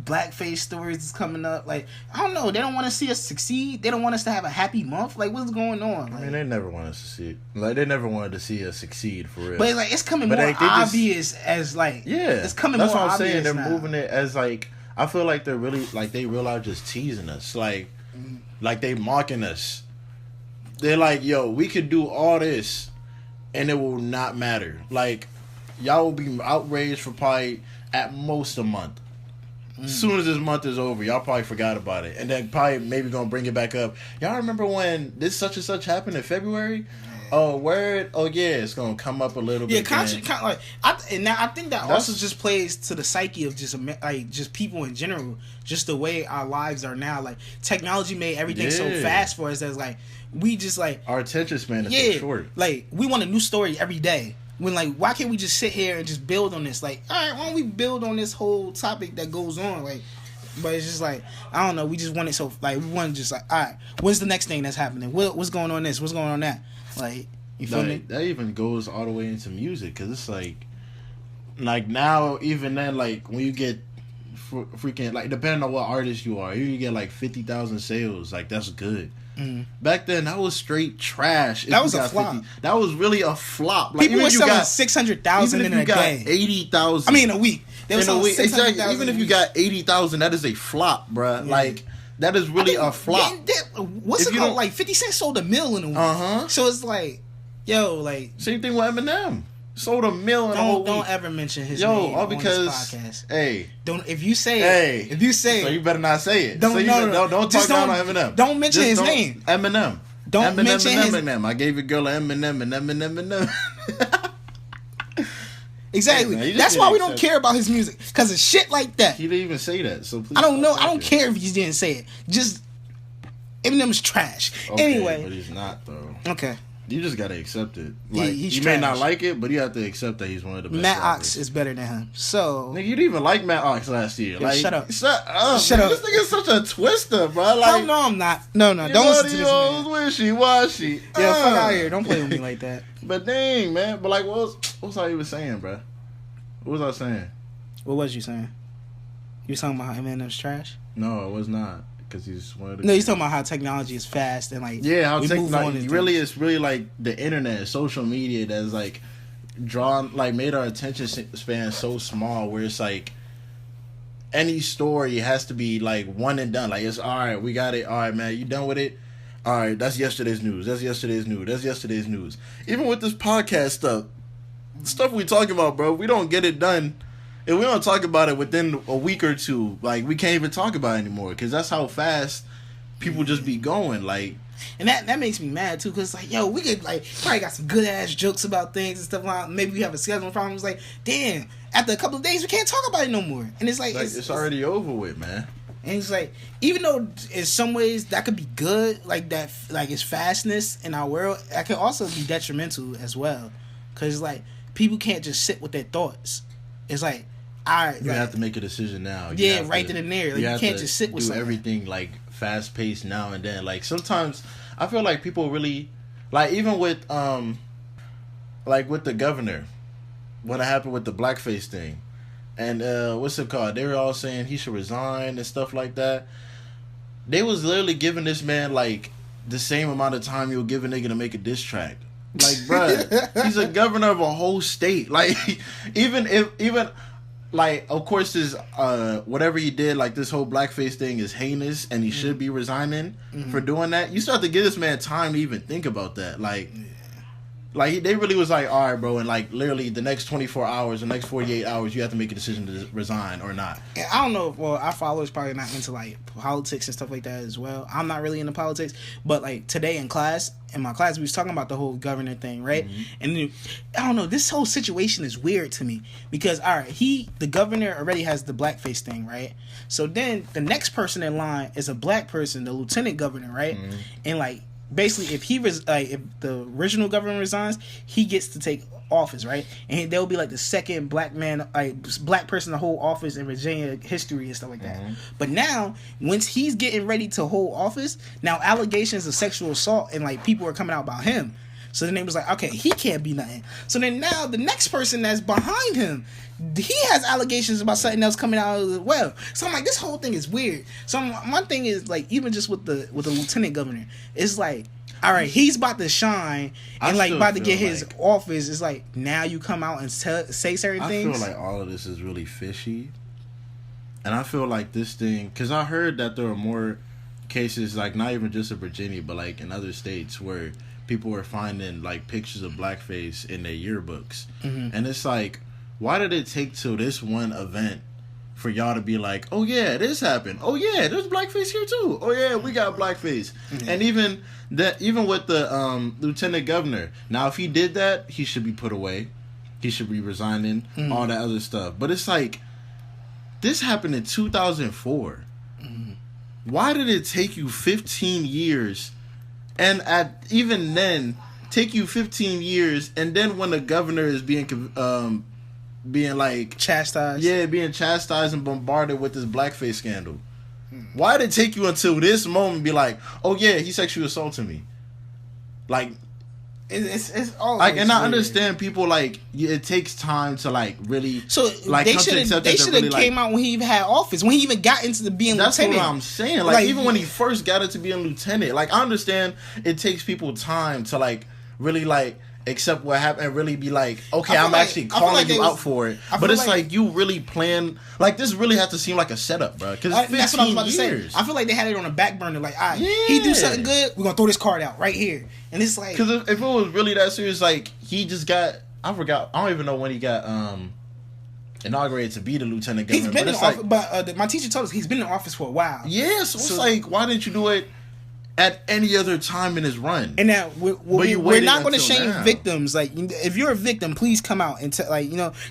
blackface stories is coming up. Like, I don't know. They don't want to see us succeed. They don't want us to have a happy month. Like, what's going on? Like, I mean, they never want us to see it. Like, they never wanted to see us succeed for real. But like, it's coming more obvious as like, yeah, it's coming that's more what I'm obvious saying. They're now. moving it as like, I feel like they're really like they realize just teasing us. Like they mocking us. They're like, yo, we could do all this, and it will not matter. Like, y'all will be outraged for probably at most a month. As soon as this month is over, y'all probably forgot about it, and then probably maybe gonna bring it back up. Y'all remember when this such and such happened in February? Oh, word! Oh, yeah, it's gonna come up a little bit. Yeah, like I think that also just plays to the psyche of just people in general, just the way our lives are now. Like, technology made everything so fast for us. That's like we just like our attention span is so short. Like, we want a new story every day. When, like, why can't we just sit here and just build on this? Like, all right, why don't we build on this whole topic that goes on? Like, but it's just like, I don't know. We just want it so, like, we want to just, like, all right, what's the next thing that's happening? What's going on this? What's going on that? Like, you feel me? That even goes all the way into music, because it's like now, even then, like, when you get freaking, like, depending on what artist you are, you get, like, 50,000 sales. Like, that's good. Back then, that was straight trash. That was a flop. That was really a flop. Like, people were selling 600,000 in a day. 80,000. I mean, in a week. They were selling 600,000. Exactly. Even if you got 80,000, that is a flop, bruh. Yeah. Like, that is really a flop. What's it called? Like, 50 Cent sold 1 million in a week. So it's like, yo, like, same thing with Eminem. Sold 1 million in a whole week. Don't ever mention his name all because, on this podcast. Hey. If you say it. So you better not say it. Don't talk down on Eminem. Don't mention his name. Eminem. Don't mention his Eminem. I gave your girl an Eminem and Eminem. Exactly. Hey, man, that's why we don't care about his music. Because of shit like that. He didn't even say that. So please. I don't know. I don't care if he didn't say it. Just, Eminem's trash. Okay, anyway. But he's not, though. Okay. You just gotta accept it. Like, he's you trash. may not like it, but you have to accept that he's one of the best. Matt rappers. Ox is better than him. So, nigga, you didn't even like Matt Ox last year. Like, shut up. Shut up. Shut up. This nigga's such a twister, bro. Like, no, I'm not. No, don't listen to this man. Wishy-washy. Yeah, fuck out here. Don't play with me like that. But dang, man. But like, what was I even saying, bro? What was I saying? What was you saying? You were talking about how Eminem's trash? No, it was not. Because he's one of the. No, he's talking about how technology is fast and like. Yeah, how technology really is really like the internet, social media that's like made our attention span so small where it's like any story has to be like one and done. Like, it's all right, we got it. All right, man, you done with it? All right, that's yesterday's news. That's yesterday's news. That's yesterday's news. Even with this podcast stuff we talking about, bro, we don't get it done. If we don't talk about it within a week or two, like, we can't even talk about it anymore because that's how fast people just be going. Like, and that makes me mad too, because like, yo, we could like probably got some good ass jokes about things and stuff like. Maybe we have a scheduling problem. It's like, damn, after a couple of days we can't talk about it no more. And it's like it's already over with, man. And it's like, even though in some ways that could be good, like that, like its fastness in our world, that could also be detrimental as well, because like people can't just sit with their thoughts. It's like, all right, you have to make a decision now. Right then and there. Like, you can't just sit with something. Everything like fast paced now and then. Like, sometimes I feel like people really, like, even with like with the governor, what happened with the blackface thing, and what's it called? They were all saying he should resign and stuff like that. They was literally giving this man like the same amount of time you would give a nigga to make a diss track. Like, bruh, he's a governor of a whole state. Like, even like, of course, this whatever he did, like this whole blackface thing is heinous, and he should be resigning for doing that. You start to give this man time to even think about that. Like, they really was like, all right, bro, and like literally the next 24 hours, the next 48 hours, you have to make a decision to resign or not. And I don't know. Well, our followers probably not into like politics and stuff like that as well. I'm not really into politics, but like today in my class, we was talking about the whole governor thing, right? And then, I don't know, this whole situation is weird to me because, all right, the governor already has the blackface thing, right? So then the next person in line is a black person, the lieutenant governor, right? And like, basically, if if the original governor resigns, he gets to take office, right? And there'll be like the second black person to hold office in Virginia history and stuff like that. But now, once he's getting ready to hold office, now allegations of sexual assault and like people are coming out about him. So then they was like, okay, he can't be nothing. So then now the next person that's behind him, he has allegations about something else coming out as well. So I'm like, this whole thing is weird. So my thing is like, even just with the lieutenant governor, it's like, all right, he's about to shine and like about to get his office. It's like now you come out and say certain things. I feel like all of this is really fishy, and I feel like this thing, because I heard that there are more cases, like not even just in Virginia, but like in other states where people were finding like pictures of blackface in their yearbooks, and it's like, why did it take till this one event for y'all to be like, oh yeah, this happened, oh yeah, there's blackface here too, oh yeah, we got blackface, and even with the lieutenant governor, now if he did that, he should be put away, he should be resigning, all that other stuff, but it's like, this happened in 2004. Why did it take you 15 years? And even then, take you 15 years, and then when the governor is being like chastised, being chastised and bombarded with this blackface scandal, why did it take you until this moment to be like, oh yeah, he sexually assaulted me? Like, it's all like, and I understand people like it takes time to like really like they should have really came out when he even had office, when he even got into the being that's lieutenant. That's what I'm saying. Like even when he first got into being lieutenant, like I understand it takes people time to like really like accept what happened and really be like, okay, I'm actually calling you out for it. But it's like you really plan, like this really has to seem like a setup, bro. Because that's what I was about to say. I feel like they had it on a back burner. Like, all right, he do something good, we're gonna throw this card out right here. And it's like, because if it was really that serious, like he just got, I don't even know when he got inaugurated to be the lieutenant governor. He's been in office, but my teacher told us he's been in office for a while. Yeah, so it's like, why didn't you do it at any other time in his run? And now we're not going to shame victims. Like, if you're a victim, please come out and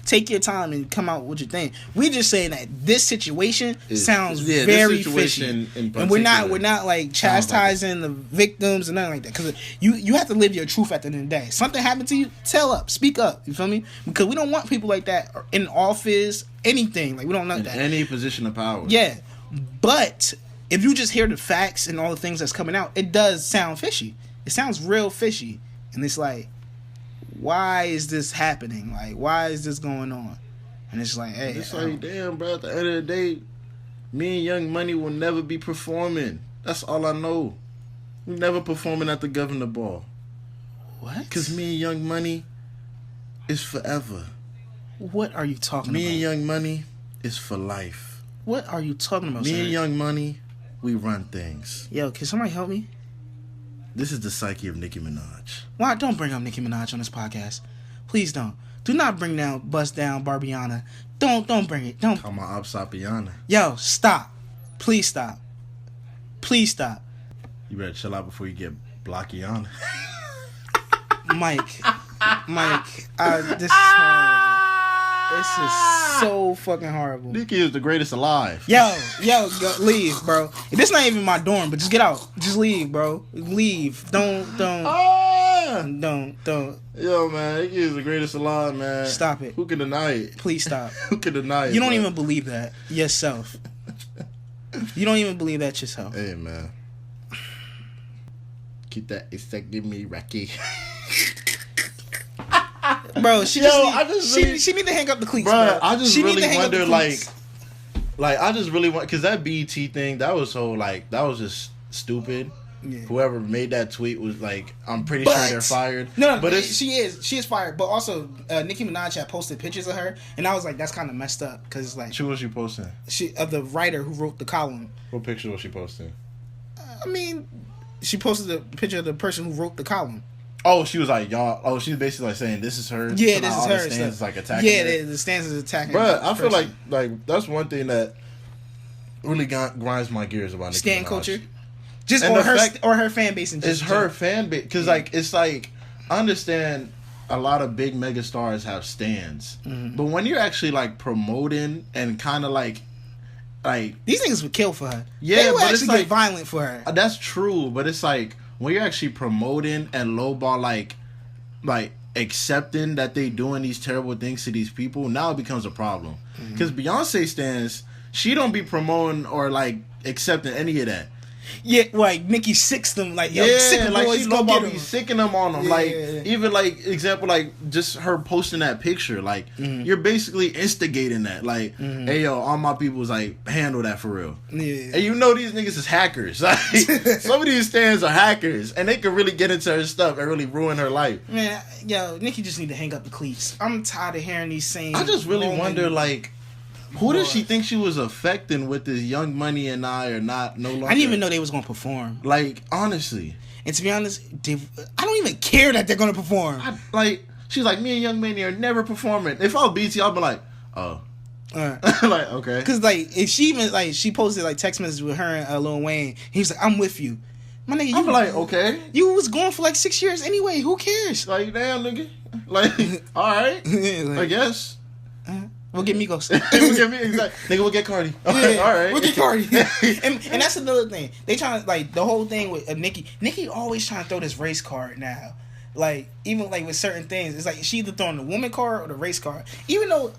take your time and come out with your thing. We're just saying that this situation sounds very fishy, and we're not like chastising the victims and nothing like that. Because you have to live your truth at the end of the day. Something happened to you, tell up, speak up. You feel me? Because we don't want people like that in office, anything. Like, we don't want that. Any position of power. Yeah, but if you just hear the facts and all the things that's coming out, it does sound fishy. It sounds real fishy. And it's like, why is this happening? Like, why is this going on? And it's like, hey. It's like, damn, bro, at the end of the day, me and Young Money will never be performing. That's all I know. We're never performing at the Governor Ball. What? Because me and Young Money is forever. What are you talking about? Me and Young Money is for life. What are you talking about, Me and Young Money, we run things. Yo, can somebody help me? This is the psyche of Nicki Minaj. Why? Don't bring up Nicki Minaj on this podcast. Please don't. Do not bust down Barbiana. Don't bring it. Don't. Come on, Sapiana. Yo, stop. Please stop. Please stop. You better chill out before you get Blockiana. Mike, this is horrible. This is so fucking horrible. Nicki is the greatest alive. Yo, go, leave, bro. This not even my dorm, but just get out. Just leave, bro. Leave. Don't. Don't. Yo, man, Nicki is the greatest alive, man. Stop it. Who can deny it? Please stop. Who can deny it? You don't even believe that yourself. You don't even believe that yourself. Hey, man. Keep that. Give me Rocky. Bro, she need to hang up the cleats, bro. I just really wonder, like I just really want, because that BET thing, that was just stupid. Yeah. Whoever made that tweet was like, I'm pretty sure they're fired. No, but she is fired. But also, Nicki Minaj had posted pictures of her, and I was like, that's kind of messed up, because like, what was she posting? The writer who wrote the column. What picture was she posting? I mean, she posted a picture of the person who wrote the column. Oh, she was like, y'all. Oh, she's basically like saying this is her. Yeah, this is her. The stands like attacking. Yeah, her. The stands is attacking. Bro, I feel like that's one thing that really grinds my gears about Nicki Stan Minaj. Culture, just or her fan base. It's her fan base, because like it's like, I understand a lot of big mega stars have stands, but when you're actually like promoting and kind of like these niggas would kill for her. Yeah, they would but actually it's like, get violent for her. That's true, but it's like, when you're actually promoting and lowball, like accepting that they doing these terrible things to these people, now it becomes a problem. Because Beyonce stands, she don't be promoting or like accepting any of that. Yeah, like Nicki sicks them. Like, yo, Yeah, sick them like boys, she go know get about be them. sicking them on them. Yeah. Like, even like example, like just her posting that picture. Like, you're basically instigating that. Like, hey yo, all my people's like handle that for real. Yeah. And you know these niggas is hackers. Like, some of these stands are hackers, and they can really get into her stuff and really ruin her life. Man, yo, Nicki just need to hang up the cleats. I'm tired of hearing these same. I just really Roman wonder, like, who does boy. she think she was affecting with this Young Money and I are not no longer? I didn't even know they was gonna perform. Like, honestly, And to be honest, I don't even care that they're gonna perform. She's like, me and Young Money are never performing. If I was BT, I'd be like, oh. Like, okay. Cause like if she even like she posted like text messages with her and Lil Wayne, he was like, "I'm with you." My nigga, I'm like, okay. You was going for like 6 years anyway. Who cares? Like, damn, nigga. Like, all right. Like, I guess. We'll get Migos. We'll get me exactly. Nigga, we'll get Cardi. All right. We'll get Cardi. and that's another thing. They trying to like the whole thing with Nicki. Nicki always trying to throw this race card now. Like even like with certain things, it's like she either throwing the woman card or the race card. Even though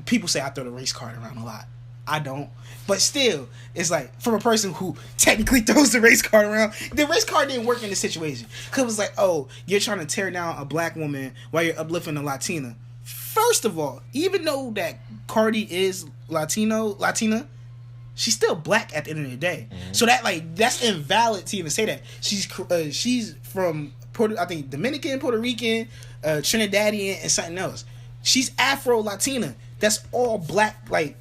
people say I throw the race card around a lot, I don't. But still, it's like from a person who technically throws the race card around, the race card didn't work in this situation. Cause it was like, oh, you're trying to tear down a black woman while you're uplifting a Latina. First of all, even though that Cardi is Latina, she's still black at the end of the day. Mm-hmm. So that like that's invalid to even say that. She's from I think Dominican, Puerto Rican, Trinidadian, and something else. She's Afro-Latina. That's all black. Like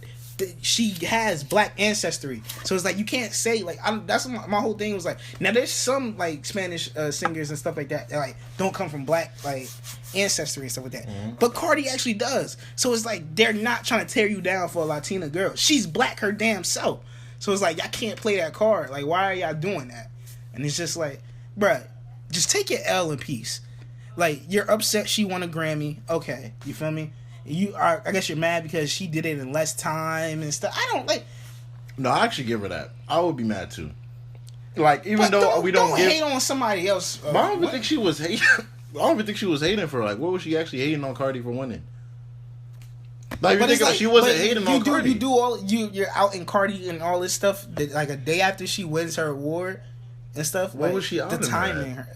she has black ancestry. So it's like you can't say like that's my whole thing was like. Now there's some like Spanish singers and stuff like that like don't come from black like ancestry and stuff like that. Mm-hmm. But Cardi actually does. So it's like they're not trying to tear you down for a Latina girl. She's black her damn self. So it's like y'all can't play that card. Like why are y'all doing that? And it's just like, bruh, just take your L in peace. Like you're upset she won a Grammy. Okay, you feel me? I guess you're mad because she did it in less time and stuff. I don't like. No, I actually give her that. I would be mad too. Like even though we don't hate on somebody else. But I don't even think she was hating. I don't even think she was hating for like. What was she actually hating on Cardi for winning? Like you think she wasn't hating on Cardi. You're out in Cardi and all this stuff. Like a day after she wins her award and stuff. What was she out? The timing her.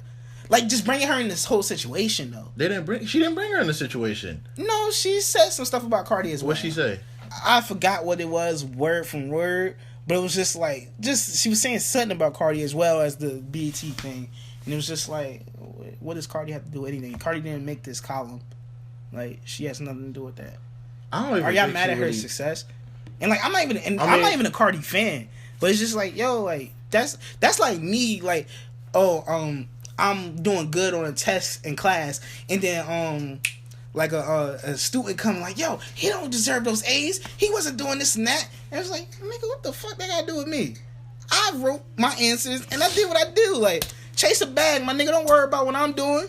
Like just bringing her in this whole situation though. She didn't bring her in the situation. No, she said some stuff about Cardi as well. What'd she say? I forgot what it was word from word, but it was just she was saying something about Cardi as well as the BET thing, and it was just like, what does Cardi have to do with anything? Cardi didn't make this column. Like she has nothing to do with that. Are y'all mad at her success? And like I'm not even a Cardi fan, but it's just like yo, like that's like me, like I'm doing good on a test in class, and then like a student come like, yo, he don't deserve those A's. He wasn't doing this and that. And it's like, nigga, what the fuck that got to do with me? I wrote my answers and I did what I do. Like, chase a bag, my nigga. Don't worry about what I'm doing.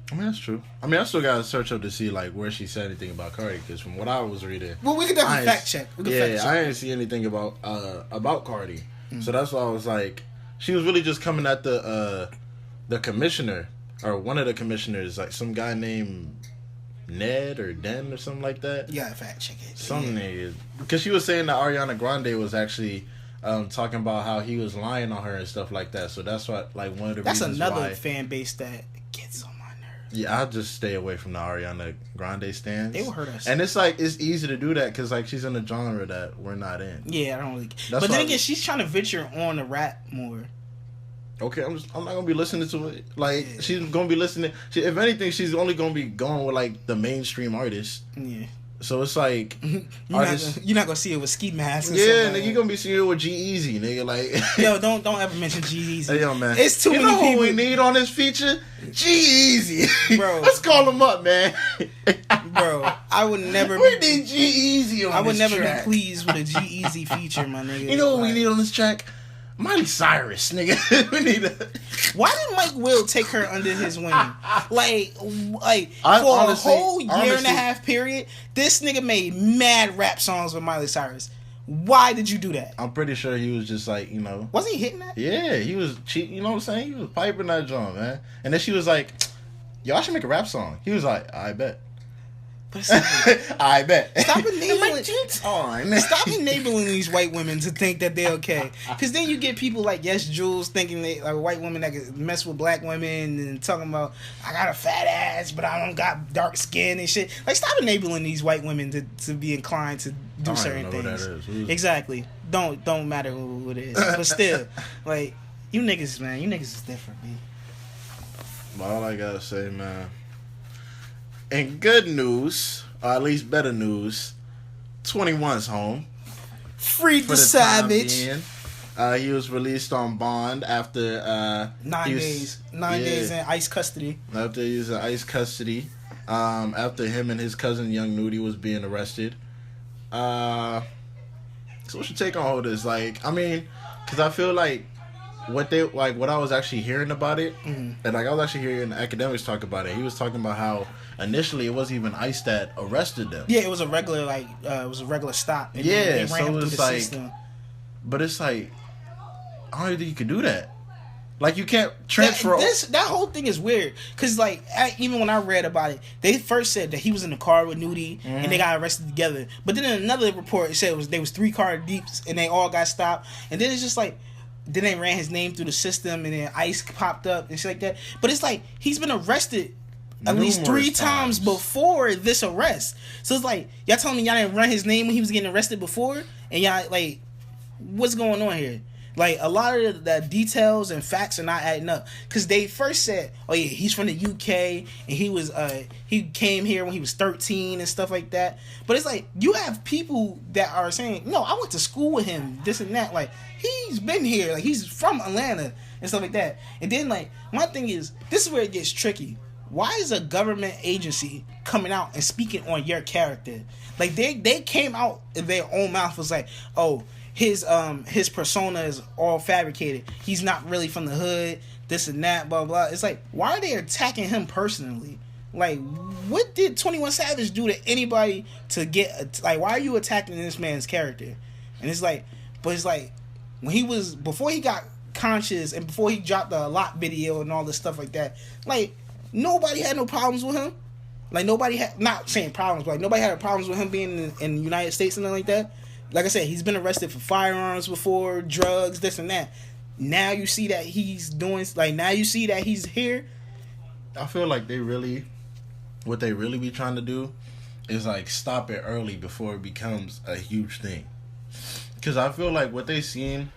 I mean, that's true. I mean, I still gotta search up to see like where she said anything about Cardi, because from what I was reading, well, we can definitely fact check. I didn't see anything about Cardi, so that's why I was like, she was really just coming at the commissioner or one of the commissioners, like some guy named Ned or Den or something like that. Yeah, fact check it. Some nigga, because she was saying that Ariana Grande was actually talking about how he was lying on her and stuff like that. So that's what like one of the reasons why. That's another fan base that gets on my nerves. Yeah, I'll just stay away from the Ariana Grande stands. They will hurt us. And it's like it's easy to do that because like she's in a genre that we're not in. Yeah, I don't really. But then again, she's trying to venture on the rap more. Okay, I'm not gonna be listening to it. Like she's gonna be listening. If anything, she's only gonna be going with like the mainstream artists. Yeah. So it's like you're not gonna see it with Ski Mask. Yeah, nigga, you gonna be seeing it with G-Eazy, nigga. Like, yo, don't ever mention G-Eazy. Hey, yo, man, it's too many people. Who we need on this feature? G-Eazy, bro. Let's call him up, man. Bro, I would never. We need G-Eazy on this track. I would never be pleased with a G-Eazy feature, my nigga. You know what we need on this track? Miley Cyrus, nigga. We need a. Why did Mike Will take her under his wing? Like for a whole year and a half period, this nigga made mad rap songs with Miley Cyrus. Why did you do that? I'm pretty sure he was just like, wasn't he hitting that? Yeah, he was cheating. You know what I'm saying? He was piping that drum, man. And then she was like, "Yo, I should make a rap song." He was like, "I bet." But stop I bet. Stop enabling. on. Stop enabling these white women to think that they're okay. Because then you get people like Yes Jules thinking they like white women that can mess with black women and talking about I got a fat ass but I don't got dark skin and shit. Like stop enabling these white women to be inclined to do certain things. Exactly. Don't matter who it is. But still, like you niggas, man, you niggas is different, man. But all I gotta say, man. In good news, or at least better news, 21's home. Freed the Savage. He was released on bond after 9 days. 9 days in ICE custody. After he was in ICE custody. After him and his cousin Young Nudie was being arrested. So what's your take on all this? Like, I mean, because I feel like what I was actually hearing about it, and like I was actually hearing academics talk about it. He was talking about how initially it wasn't even ICE that arrested them. Yeah, it was a regular stop. And yeah, they ran so him it's through the like, system. But it's like, I don't even think you could do that. Like you can't transfer. That whole thing is weird because like even when I read about it, they first said that he was in the car with Nudie and they got arrested together. But then in another report it said there was 3 car deeps and they all got stopped. And then it's just like. Then they ran his name through the system, and then ICE popped up and shit like that. But it's like he's been arrested at least 3 times before this arrest. So it's like y'all telling me y'all didn't run his name when he was getting arrested before, and y'all like, what's going on here? Like a lot of the details and facts are not adding up because they first said, "Oh yeah, he's from the UK and he came here when he was 13 and stuff like that." But it's like you have people that are saying, "No, I went to school with him, this and that." Like he's been here, like he's from Atlanta and stuff like that. And then like my thing is, this is where it gets tricky. Why is a government agency coming out and speaking on your character? Like they came out in their own mouth was like, "Oh, his persona is all fabricated. He's not really from the hood, this and that, blah blah." It's like, why are they attacking him personally? Like, what did 21 Savage do to anybody to get like? Why are you attacking this man's character? And it's like, but it's like before he got conscious and before he dropped the lot video and all this stuff like that, like nobody had no problems with him. Like nobody had, not saying problems, but like nobody had problems with him being in the United States and nothing like that. Like I said, he's been arrested for firearms before, drugs, this and that. Now you see that he's doing, like, now you see that he's here. I feel like what they really be trying to do is, like, stop it early before it becomes a huge thing. Because I feel like what they seen,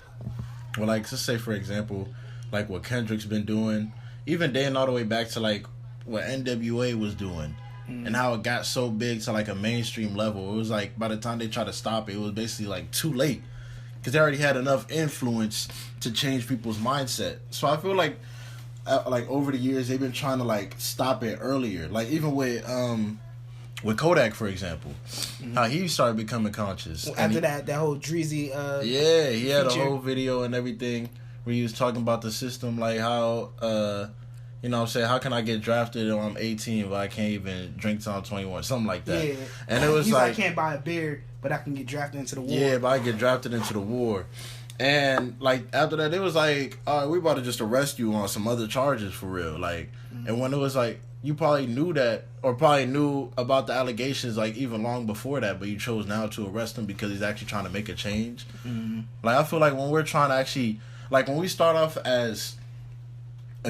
well, like, let's say, for example, like what Kendrick's been doing, even dating all the way back to, like, what NWA was doing. And how it got so big to like a mainstream level. It was like by the time they tried to stop it, it was basically like too late because they already had enough influence to change people's mindset. So I feel like over the years they've been trying to like stop it earlier. Like even with Kodak, for example, how he started becoming conscious after that whole Dreezy. He had a whole video and everything where he was talking about the system, like how. You know what I'm saying? How can I get drafted when I'm 18 but I can't even drink till I'm 21? Something like that. Yeah. And it was like, I can't buy a beer, but I can get drafted into the war. Yeah, but I get drafted into the war. And like after that, it was like, all right, we about to just arrest you on some other charges for real. Like, and when it was like, you probably knew that or probably knew about the allegations like even long before that, but you chose now to arrest him because he's actually trying to make a change. Like I feel like when we're trying to actually, like when we start off as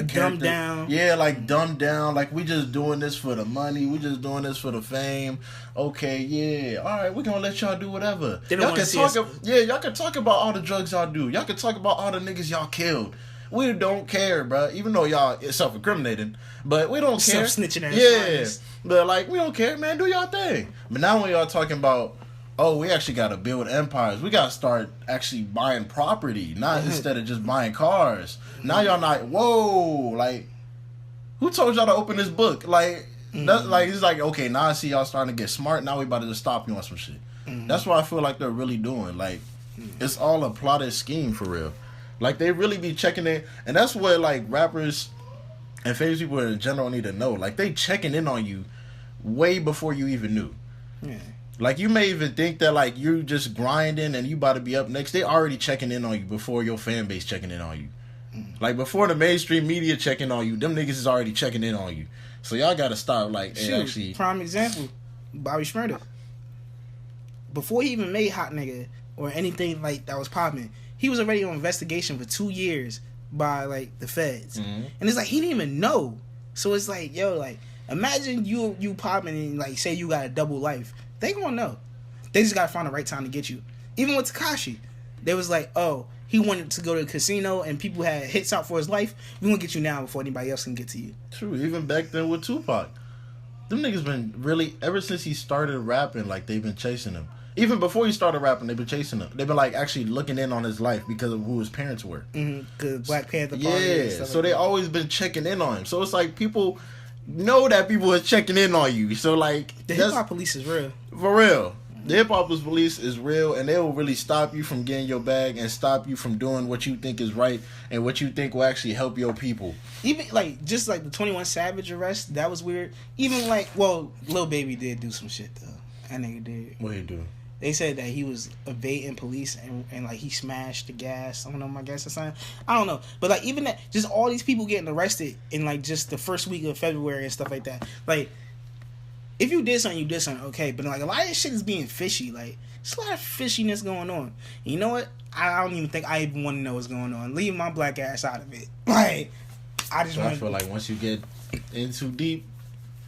dumbed down. Yeah, like dumbed down. Like we just doing this for the money. We just doing this for the fame. Okay, yeah. All right, we're gonna let y'all do whatever. Y'all can talk. Y'all can talk about all the drugs y'all do. Y'all can talk about all the niggas y'all killed. We don't care, bro. Even though y'all is self-incriminating, but we don't care. Self-snitching ass. Yeah, but like we don't care, man. Do y'all thing. But now when y'all talking about, oh, we actually got to build empires. We got to start actually buying property, not instead of just buying cars. Now y'all not, whoa, like, who told y'all to open this book? Like, that's like it's like, okay, now I see y'all starting to get smart. Now we about to just stop you on some shit. That's what I feel like they're really doing. Like, it's all a plotted scheme for real. Like, they really be checking it. And that's what, like, rappers and famous people in general need to know. Like, they checking in on you way before you even knew. Yeah. Like, you may even think that, like, you're just grinding and you about to be up next. They already checking in on you before your fan base checking in on you. Like, before the mainstream media checking on you, them niggas is already checking in on you. So y'all gotta stop, like, actually... Prime example. Bobby Shmurda. Before he even made Hot Nigga or anything like that was popping, he was already on investigation for 2 years by like the feds. And it's like he didn't even know. So it's like, yo, like imagine you popping and like say you got a double life. They gonna know. They just gotta find the right time to get you. Even with Tekashi, they was like, oh, he wanted to go to the casino and people had hits out for his life. We gonna get you now before anybody else can get to you. True. Even back then with Tupac, them niggas been really ever since he started rapping. Like they've been chasing him. Even before he started rapping, they've been chasing him. They've been like actually looking in on his life because of who his parents were. Because Black Panther Party. Yeah. And stuff So like they that. always been checking in on him. So it's like people know that people are checking in on you. So like The hip hop police is real. For real. The hip hop police is real, and they will really stop you from getting your bag and stop you from doing what you think is right and what you think will actually help your people. Even like just like the 21 Savage arrest, that was weird. Even like, well, Lil Baby did do some shit though. That nigga did. What he do? They said that he was evading police and like he smashed the gas on my gas or something. I don't know. But like even that, just all these people getting arrested in like just the first week of February and stuff like that. Like, if you did something, you did something, okay. But like a lot of this shit is being fishy. Like, there's a lot of fishiness going on. And you know what? I don't even think I even want to know what's going on. Leave my black ass out of it. Like, I feel like once you get in too deep,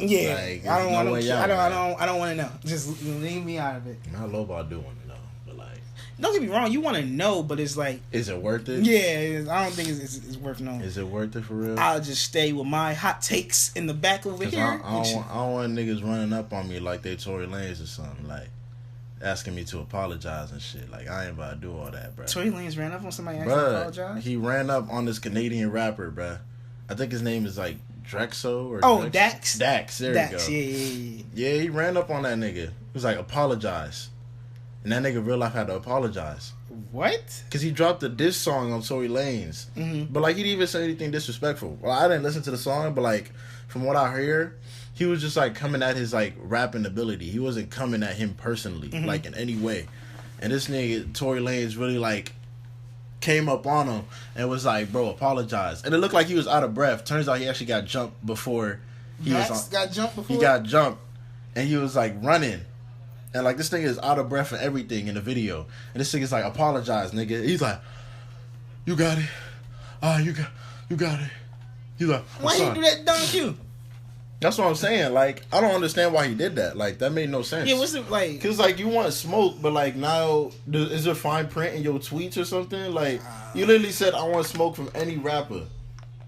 yeah, like, I don't want to. I don't want to know. Just leave me out of it. I love about doing it though, but like, don't get me wrong. You want to know, but it's like, is it worth it? Yeah, I don't think it's worth knowing. Is it worth it for real? I'll just stay with my hot takes in the back over here. I don't want niggas running up on me like they Tory Lanez or something, like asking me to apologize and shit. Like, I ain't about to do all that, bro. Tory Lanez ran up on somebody asking to apologize? He ran up on this Canadian rapper, bro. I think his name is like Drexo or Dax. Dax, there you go. Yeah. Yeah, he ran up on that nigga. He was like, apologize. And that nigga real life had to apologize. What? Because he dropped a diss song on Tory Lanez. But like, he didn't even say anything disrespectful. Well, I didn't listen to the song, but like, from what I hear, he was just like coming at his like rapping ability. He wasn't coming at him personally, like in any way. And this nigga, Tory Lanez, really like came up on him and was like, bro, apologize. And it looked like he was out of breath. Turns out he actually got jumped before he got jumped before? He got jumped and he was like running. And like, this nigga is out of breath and everything in the video. And this nigga's like, apologize, nigga. He's like, you got it. You got it. He's like, why you do that dumb cue? That's what I'm saying. Like, I don't understand why he did that. Like, that made no sense. Yeah, what's it like? Because, like, you want smoke, but, like, now, is there fine print in your tweets or something? Like, you literally said, I want smoke from any rapper.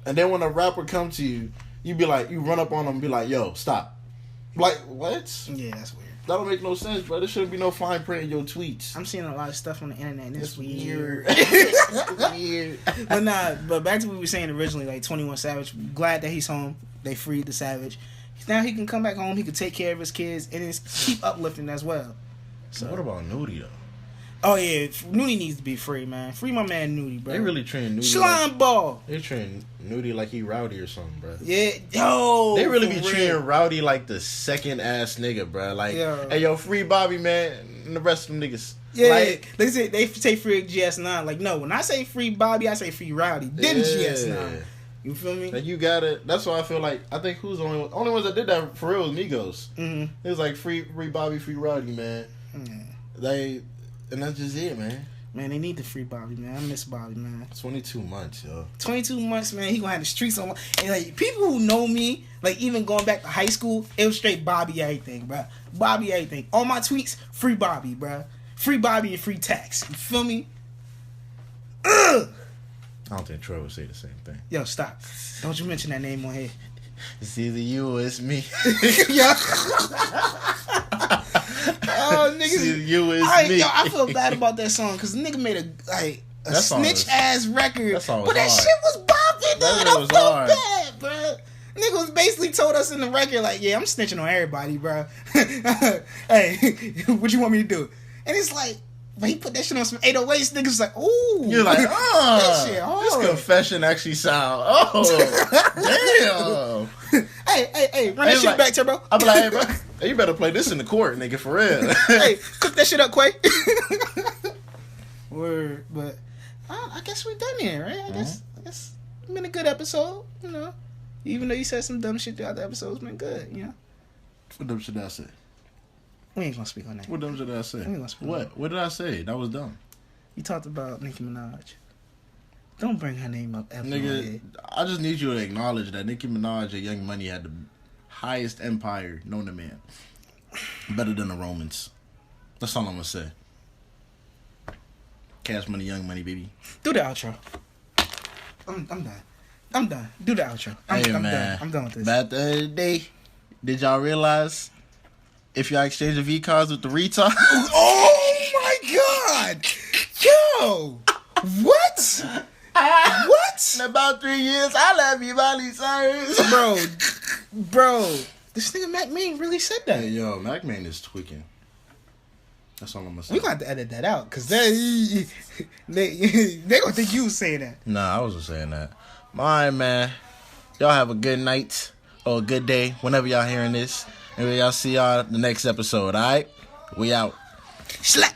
And then when a rapper comes to you, you be like, you run up on them and be like, yo, stop. Like, what? Yeah, that's weird. That don't make no sense, bro. There shouldn't be no fine print in your tweets. I'm seeing a lot of stuff on the internet, and it's weird. Weird. But back to what we were saying originally, like 21 Savage, glad that he's home. They freed the Savage. Now he can come back home. He can take care of his kids and keep uplifting as well. So what about Nudie though? Oh yeah, Nudie needs to be free, man. Free my man Nudie, bro. They really train Nudie. Slime ball. They train Nudie like he Rowdy or something, bro. Yeah, yo. They really be treating Rowdy like the second ass nigga, bro. Like, hey yo, free Bobby, man, and the rest of them niggas. Yeah, like, they say free GS9. Like, no, when I say free Bobby, I say free Rowdy. Then GS9. You feel me? Like, you got it. That's why I feel like, I think who's the only ones that did that for real was Migos. It was like free Bobby, free Rowdy, man. And that's just it, man. Man, they need to free Bobby, man. I miss Bobby, man. 22 months, yo. 22 months, man. He gonna have the streets on. And like, people who know me, like even going back to high school, it was straight Bobby everything, bro. Bobby everything. All my tweets, free Bobby, bro. Free Bobby and free tax. You feel me? Ugh. I don't think Troy would say the same thing. Yo, stop. Don't you mention that name on here. It's either you or it's me. Yeah. Oh, niggas. It's either you or it's me. Yo, I feel bad about that song because nigga made a snitch ass record. But that shit was bopping, dude. I felt bad, bro. Nigga was basically told us in the record, like, yeah, I'm snitching on everybody, bro. Hey, what you want me to do? And it's like, but he put that shit on some 808s. Niggas like, ooh. You're like, that shit hard. This confession actually sound, damn. Hey, run that shit back, Turbo. I'm like, hey, bro, hey, you better play this in the court, nigga, for real. Hey, cook that shit up, Quay. Word, but I guess we're done here, right? I guess it's been a good episode, you know. Even though you said some dumb shit throughout the episode, it's been good, you know. What dumb shit did I say? We ain't gonna speak on that. What dumb shit did I say? We ain't gonna speak on that. What did I say? That was dumb. You talked about Nicki Minaj. Don't bring her name up ever. Nigga, I just need you to acknowledge that Nicki Minaj and Young Money had the highest empire known to man. Better than the Romans. That's all I'm gonna say. Cash Money, Young Money, baby. Do the outro. I'm done. Do the outro. I'm done. I'm done with this. But at the end of the day, did y'all realize if y'all exchange the V cards with the retard? Oh my god! Yo! What? What? In about 3 years, I love you, Miley Cyrus. Bro, this nigga Mac Main really said that. Hey, yo, Mac Main is tweaking. That's all I'm gonna say. We gonna have to edit that out because they gonna think you was saying that. Nah, I wasn't saying that. All right, man. Y'all have a good night or a good day whenever y'all hearing this. And y'all see y'all the next episode, all right? We out. Slap.